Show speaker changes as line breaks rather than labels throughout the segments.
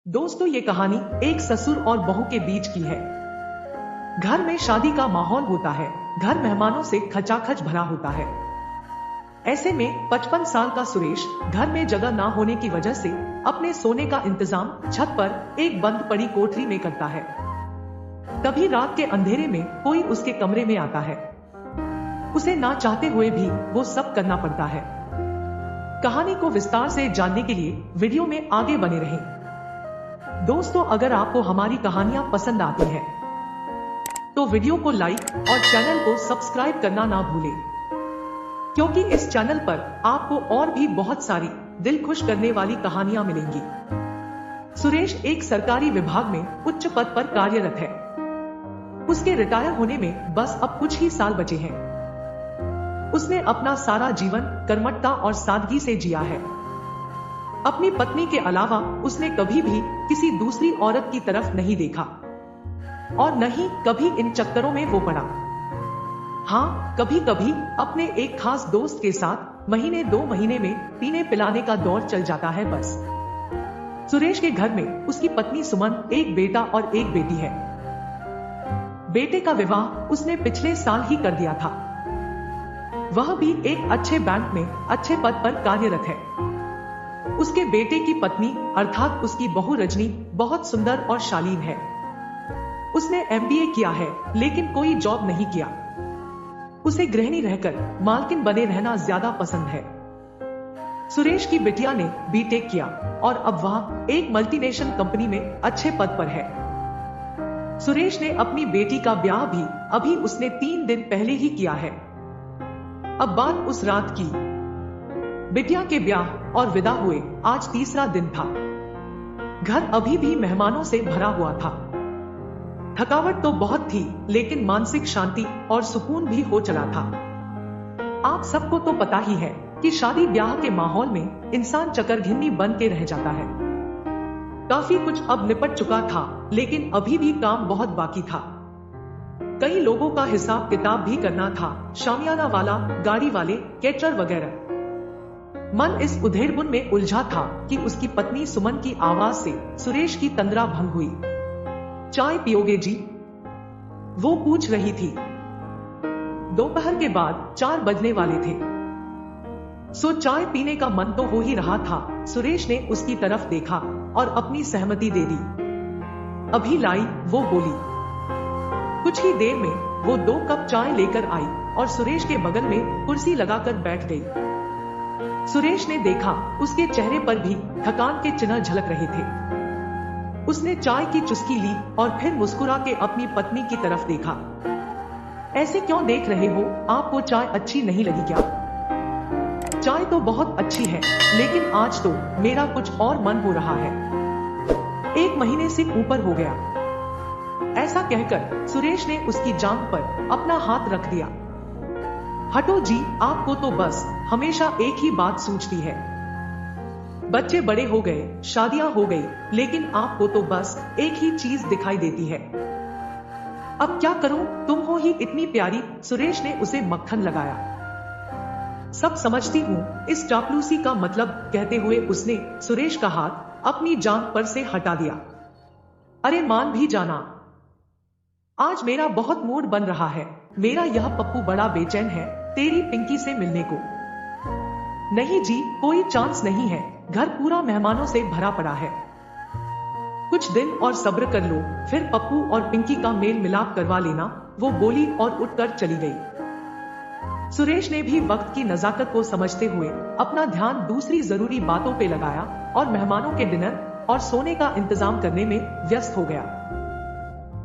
दोस्तों, ये कहानी एक ससुर और बहू के बीच की है। घर में शादी का माहौल होता है। घर मेहमानों से खचाखच भरा होता है। ऐसे में 55 साल का सुरेश घर में जगह ना होने की वजह से अपने सोने का इंतजाम छत पर एक बंद पड़ी कोठरी में करता है। कभी रात के अंधेरे में कोई उसके कमरे में आता है। उसे ना चाहते हुए भी वो सब करना पड़ता है। कहानी को विस्तार से जानने के लिए वीडियो में आगे बने रहें। दोस्तों, अगर आपको हमारी कहानियां पसंद आती हैं, तो वीडियो को लाइक और चैनल को सब्सक्राइब करना ना भूलें, क्योंकि इस चैनल पर आपको और भी बहुत सारी दिल खुश करने वाली कहानियां मिलेंगी। सुरेश एक सरकारी विभाग में उच्च पद पर कार्यरत है। उसके रिटायर होने में बस अब कुछ ही साल बचे हैं। उसने अपना सारा जीवन कर्मठता और सादगी से जिया है। अपनी पत्नी के अलावा उसने कभी भी किसी दूसरी औरत की तरफ नहीं देखा और न ही कभी इन चक्करों में वो पड़ा। हाँ, कभी कभी अपने एक खास दोस्त के साथ महीने 2 महीने में पीने पिलाने का दौर चल जाता है, बस। सुरेश के घर में उसकी पत्नी सुमन, एक बेटा और एक बेटी है। बेटे का विवाह उसने पिछले साल ही कर दिया था। वह भी एक अच्छे बैंक में अच्छे पद पर कार्यरत है। उसके बेटे की पत्नी अर्थात उसकी बहू रजनी बहुत सुंदर और शालीन है। उसने MBA किया है, लेकिन कोई जॉब नहीं किया। उसे गृहिणी रहकर मालकिन बने रहना ज्यादा पसंद है। सुरेश की बिटिया ने B.Tech किया और अब वह एक मल्टीनेशनल कंपनी में अच्छे पद पर है। सुरेश ने अपनी बेटी का ब्याह भी अभी उसने 3 दिन पहले ही किया है। अब बात उस रात की। बिटिया के ब्याह और विदा हुए आज तीसरा दिन था। घर अभी भी मेहमानों से भरा हुआ था। थकावट तो बहुत थी, लेकिन मानसिक शांति और सुकून भी हो चला था। आप सबको तो पता ही है कि शादी ब्याह के माहौल में इंसान चकरघिन्नी बन के रह जाता है। काफी कुछ अब निपट चुका था, लेकिन अभी भी काम बहुत बाकी था। कई लोगों का हिसाब किताब भी करना था, शामियाना वाला, गाड़ी वाले, कैटरर वगैरह। मन इस उधेड़बुन में उलझा था कि उसकी पत्नी सुमन की आवाज से सुरेश की तंद्रा भंग हुई। चाय पियोगे जी? वो पूछ रही थी। दोपहर के बाद 4 बजने वाले थे। सो चाय पीने का मन तो हो ही रहा था। सुरेश ने उसकी तरफ देखा और अपनी सहमति दे दी। अभी लाई, वो बोली। कुछ ही देर में वो 2 कप चाय लेकर आई और सुरेश के बगल में कुर्सी लगाकर बैठ गई। सुरेश ने देखा उसके चेहरे पर भी थकान के चिन्ह झलक रहे थे। उसने चाय की चुस्की ली और फिर मुस्कुरा के अपनी पत्नी की तरफ देखा। ऐसे क्यों देख रहे हो? आपको चाय अच्छी नहीं लगी क्या? चाय तो बहुत अच्छी है, लेकिन आज तो मेरा कुछ और मन हो रहा है। 1 महीने से ऊपर हो गया। ऐसा कहकर सुरेश ने उसकी जांघ पर अपना हाथ रख दिया। हटो जी, आपको तो बस हमेशा एक ही बात सूझती है। बच्चे बड़े हो गए, शादियां हो गई, लेकिन आपको तो बस एक ही चीज दिखाई देती है। अब क्या करूं, तुम हो ही इतनी प्यारी। सुरेश ने उसे मक्खन लगाया। सब समझती हूं इस चापलूसी का मतलब, कहते हुए उसने सुरेश का हाथ अपनी जांघ पर से हटा दिया। अरे मान भी जाना, आज मेरा बहुत मूड बन रहा है। मेरा यह पप्पू बड़ा बेचैन है तेरी पिंकी से मिलने को। नहीं जी, कोई चांस नहीं है। घर पूरा मेहमानों से भरा पड़ा है। कुछ दिन और सब्र कर लो, फिर पप्पू और पिंकी का मेल मिलाप करवा लेना, वो बोली और उठकर चली गई। सुरेश ने भी वक्त की नजाकत को समझते हुए अपना ध्यान दूसरी जरूरी बातों पे लगाया और मेहमानों के डिनर और सोने का इंतजाम करने में व्यस्त हो गया।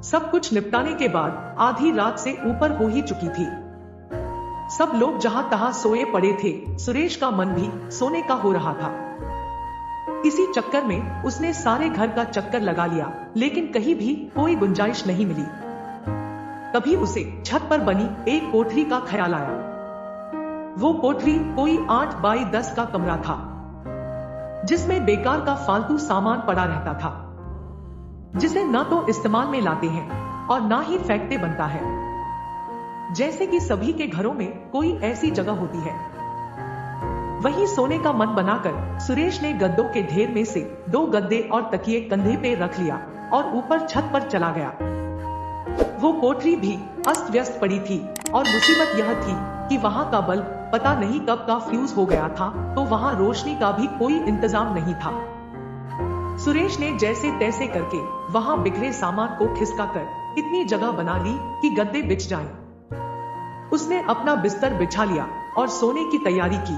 सब कुछ निपटाने के बाद आधी रात से ऊपर हो ही चुकी थी। सब लोग जहां तहां सोए पड़े थे। सुरेश का मन भी सोने का हो रहा था। इसी चक्कर में उसने सारे घर का चक्कर लगा लिया, लेकिन कहीं भी कोई गुंजाइश नहीं मिली। तभी उसे छत पर बनी एक कोठरी का ख्याल आया। वो कोठरी कोई 8 बाई 10 का कमरा था, जिसमें बेकार का फालतू सामान पड़ा रहता था, जिसे ना तो इस्तेमाल में लाते हैं और ना ही फेंकते बनता है। जैसे कि सभी के घरों में कोई ऐसी जगह होती है। वहीं सोने का मन बनाकर सुरेश ने गद्दों के ढेर में से 2 गद्दे और तकिए कंधे पे रख लिया और ऊपर छत पर चला गया। वो कोठरी भी अस्त व्यस्त पड़ी थी और मुसीबत यह थी कि वहाँ का बल्ब पता नहीं कब का फ्यूज हो गया था, तो वहाँ रोशनी का भी कोई इंतजाम नहीं था। सुरेश ने जैसे तैसे करके वहाँ बिखरे सामान को खिसका कर इतनी जगह बना ली कि गद्दे बिछ जाएं। उसने अपना बिस्तर बिछा लिया और सोने की तैयारी की।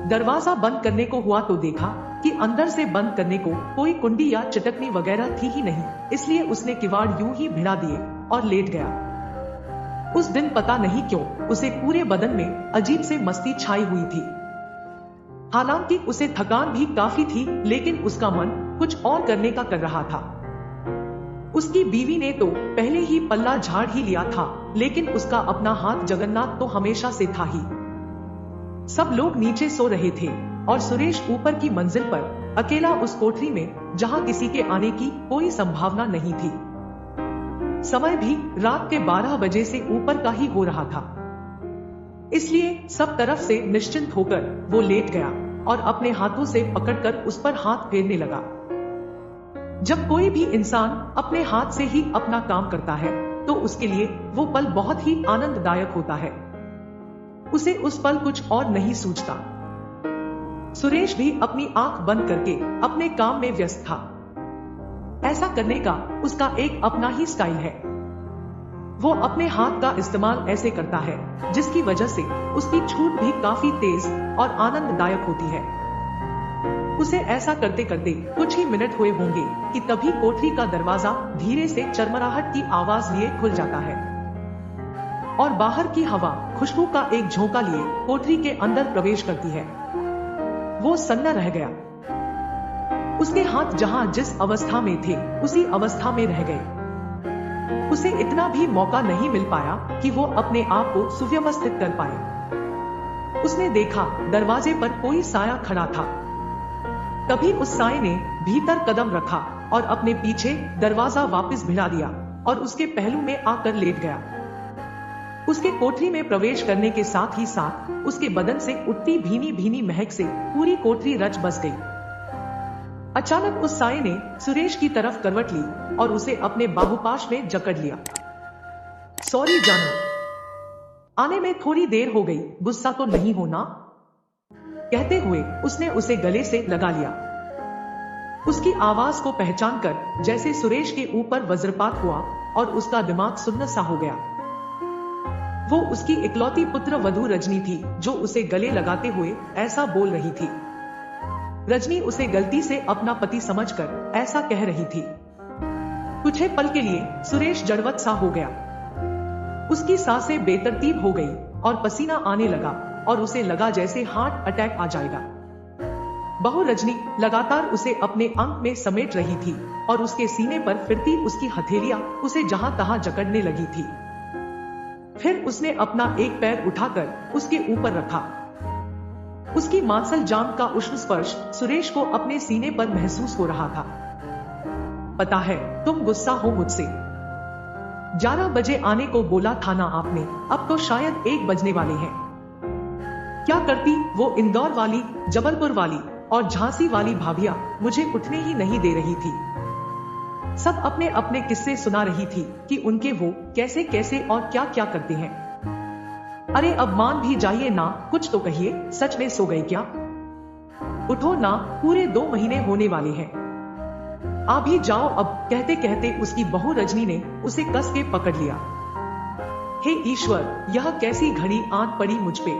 दरवाजा बंद करने को हुआ तो देखा कि अंदर से बंद करने को कोई कुंडी या चटकनी वगैरह थी ही नहीं, इसलिए उसने किवाड़ यूं ही भिड़ा दिए और लेट गया। उस दिन पता नहीं क्यों उसे पूरे बदन में अजीब से मस्ती छाई हुई थी। हालांकि उसे थकान भी काफी थी, लेकिन उसका मन कुछ और करने का कर रहा था। उसकी बीवी ने तो पहले ही पल्ला झाड़ ही लिया था, लेकिन उसका अपना हाथ जगन्नाथ तो हमेशा से था ही। सब लोग नीचे सो रहे थे और सुरेश ऊपर की मंजिल पर अकेला उस कोठरी में, जहां किसी के आने की कोई संभावना नहीं थी। समय भी रात के 12 बजे से ऊपर का ही हो रहा था, इसलिए सब तरफ से निश्चिंत होकर वो लेट गया और अपने हाथों से पकड़कर उस पर हाथ फेरने लगा। जब कोई भी इंसान अपने हाथ से ही अपना काम करता है तो उसके लिए वो पल बहुत ही आनंददायक होता है। उसे उस पल कुछ और नहीं सूझता। सुरेश भी अपनी आंख बंद करके अपने काम में व्यस्त था। ऐसा करने का उसका एक अपना ही स्टाइल है। वो अपने हाथ का इस्तेमाल ऐसे करता है जिसकी वजह से उसकी छूट भी काफी तेज और आनंददायक होती है। उसे ऐसा करते करते कुछ ही मिनट हुए होंगे कि तभी कोठरी का दरवाजा धीरे से चरमराहट की आवाज लिए खुल जाता है और बाहर की हवा खुशबू का एक झोंका लिए कोठरी के अंदर प्रवेश करती है। वो सन्ना रह गया। उसके हाथ जहां जिस अवस्था में थे उसी अवस्था में रह गए। उसे इतना भी मौका नहीं मिल पाया कि वो अपने आप को सुव्यवस्थित कर पाए। उसने देखा दरवाजे पर कोई साया खड़ा था। तभी उस साये ने भीतर कदम रखा और अपने पीछे दरवाजा वापस भिड़ा दिया और उसके पहलू में आकर लेट गया। उसके कोठरी में प्रवेश करने के साथ ही साथ उसके बदन से उठती भीनी भीनी महक से पूरी कोठरी रच बस गई। अचानक उस साये ने सुरेश की तरफ करवट ली और उसे अपने बाहुपाश में जकड़ लिया। सॉरी जानू, आने में थोड़ी देर हो गई, गुस्सा तो नहीं होना? कहते हुए उसने उसे गले से लगा लिया। उसकी आवाज को पहचान कर जैसे सुरेश के ऊपर वज्रपात हुआ और उसका दिमाग सुन्न सा हो गया। वो उसकी इकलौती पुत्र वधू रजनी थी जो उसे गले लगाते हुए ऐसा बोल रही थी। रजनी उसे गलती से अपना पति समझकर ऐसा कह रही थी। कुछ ही पल के लिए सुरेश जड़वत सा हो गया। उसकी सांसें बेतरतीब हो गई और पसीना आने लगा और उसे लगा जैसे हार्ट अटैक आ जाएगा। बहू रजनी लगातार उसे अपने अंक में समेट रही थी और उसके सीने पर फिरती उसकी हथेलियां उसे जहां तहां जकड़ने लगी थी। फिर उसने अपना एक पैर उठाकर उसके ऊपर रखा। उसकी मांसल जांघ का उष्ण स्पर्श सुरेश को अपने सीने पर महसूस हो रहा था। पता है तुम गुस्सा हो मुझसे। 11 बजे आने को बोला था ना आपने, अब तो शायद 1 बजने वाले हैं। क्या करती वो इंदौर वाली, जबलपुर वाली और झांसी वाली भाभियां मुझे उठने ही नहीं दे रही थी। सब अपने अपने किस्से सुना रही थी कि उनके वो कैसे कैसे और क्या क्या करते हैं। अरे अब मान भी जाइए ना, कुछ तो कहिए, सच में सो गए क्या? उठो ना, पूरे 2 महीने होने वाले हैं। आ भी जाओ अब। कहते कहते उसकी बहू रजनी ने उसे कस के पकड़ लिया। हे ईश्वर, यह कैसी घड़ी आन पड़ी मुझ पे।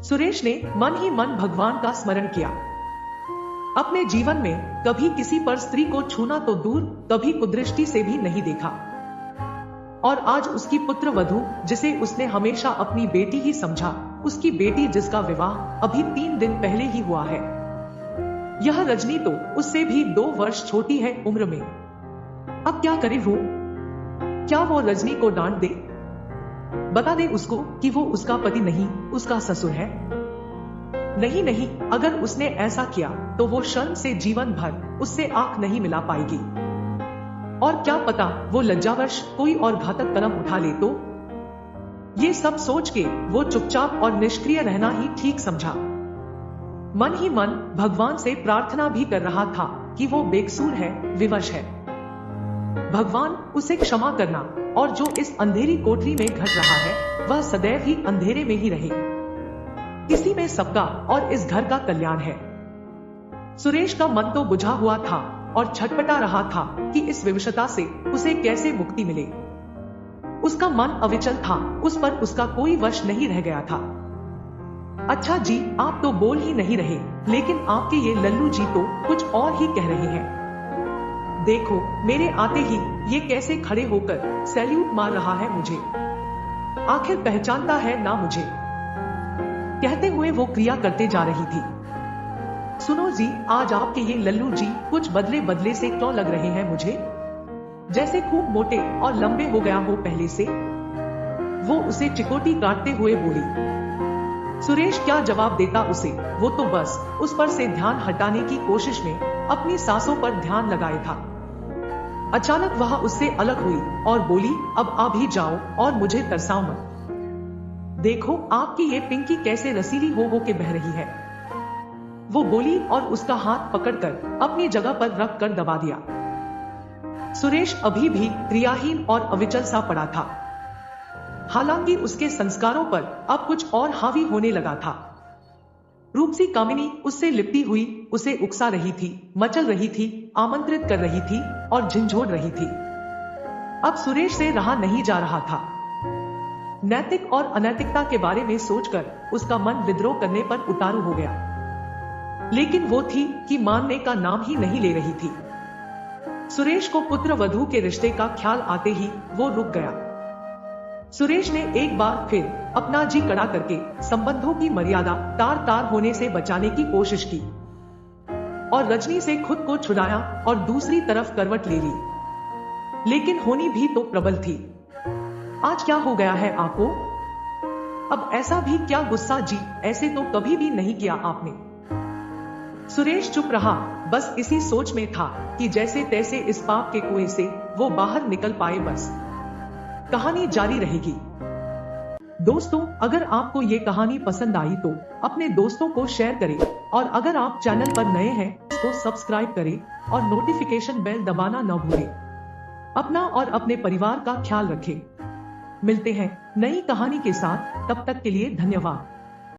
सुरेश ने मन ही मन भगवान का स्मरण किया। अपने जीवन में कभी किसी पर स्त्री को छूना तो दूर, कभी कुदृष्टि से भी नहीं देखा। और आज उसकी पुत्र वधू, जिसे उसने हमेशा अपनी बेटी ही समझा, उसकी बेटी जिसका विवाह अभी 3 दिन पहले ही हुआ है। यह रजनी तो उससे भी 2 वर्ष छोटी है उम्र में। अब क्या करे वो? क्या वो रजनी को डांट दे? बता दे उसको कि वो उसका पति नहीं, उसका ससुर है। नहीं नहीं, अगर उसने ऐसा किया तो वो शर्म से जीवन भर उससे आंख नहीं मिला पाएगी। और क्या पता वो लज्जावश कोई और घातक कदम उठा ले तो। ये सब सोच के वो चुपचाप और निष्क्रिय रहना ही ठीक समझा। मन ही मन भगवान से प्रार्थना भी कर रहा था कि वो बेकसूर है, विवश है। भगवान उसे क्षमा करना, और जो इस अंधेरी कोठरी में घट रहा है वह सदैव ही अंधेरे में ही रहे। इसी में सबका और इस घर का कल्याण है। सुरेश का मन तो बुझा हुआ था और छटपटा रहा था कि इस विवशता से उसे कैसे मुक्ति मिले। उसका मन अविचल था, उस पर उसका कोई वश नहीं रह गया था। अच्छा जी, आप तो बोल ही नहीं रहे, लेकिन आपके ये लल्लू जी तो कुछ और ही कह रहे हैं। देखो, मेरे आते ही ये कैसे खड़े होकर सैल्यूट मार रहा है मुझे। आखिर पहचानता है ना मुझे। कहते हुए वो क्रिया करते जा रही थी। सुनो जी, आज आपके ये लल्लू जी कुछ बदले बदले से क्यों लग रहे हैं मुझे, जैसे खूब मोटे और लंबे हो गया हो पहले से। वो उसे चिकोटी काटते हुए बोली। सुरेश क्या जवाब देता उसे, वो तो बस उस पर से ध्यान हटाने की कोशिश में अपनी सांसों पर ध्यान लगाए था। अचानक वह उससे अलग हुई और बोली, अब आ भी जाओ और मुझे तरसाओ मत। देखो, आपकी ये पिंकी कैसे रसीली हो के बह रही है। वो बोली और उसका हाथ पकड़कर अपनी जगह पर रख कर दबा दिया। सुरेश अभी भी क्रियाहीन और अविचल सा पड़ा था। हालांकि उसके संस्कारों पर अब कुछ और हावी होने लगा था। रूपसी कामिनी उससे लिपटी हुई उसे उकसा रही थी, मचल रही थी, आमंत्रित कर रही थी और झिंझोड़ रही थी। अब सुरेश से रहा नहीं जा रहा था। नैतिक और अनैतिकता के बारे में सोचकर उसका मन विद्रोह करने पर उतारू हो गया, लेकिन वो थी कि मानने का नाम ही नहीं ले रही थी। सुरेश को पुत्र वधू के रिश्ते का ख्याल आते ही वो रुक गया। सुरेश ने एक बार फिर अपना जी कड़ा करके संबंधों की मर्यादा तार तार होने से बचाने की कोशिश की और रजनी से खुद को छुड़ाया और दूसरी तरफ करवट ले ली, लेकिन होनी भी तो प्रबल थी। आज क्या हो गया है आपको? अब ऐसा भी क्या गुस्सा जी, ऐसे तो कभी भी नहीं किया आपने। सुरेश चुप रहा, बस इसी सोच में था कि जैसे तैसे इस पाप के कुएं से वो बाहर निकल पाए। बस कहानी जारी रहेगी। दोस्तों, अगर आपको ये कहानी पसंद आई तो अपने दोस्तों को शेयर करें, और अगर आप चैनल पर नए हैं तो सब्सक्राइब करें और नोटिफिकेशन बेल दबाना न भूलें। अपना और अपने परिवार का ख्याल रखें। मिलते हैं नई कहानी के साथ, तब तक के लिए धन्यवाद।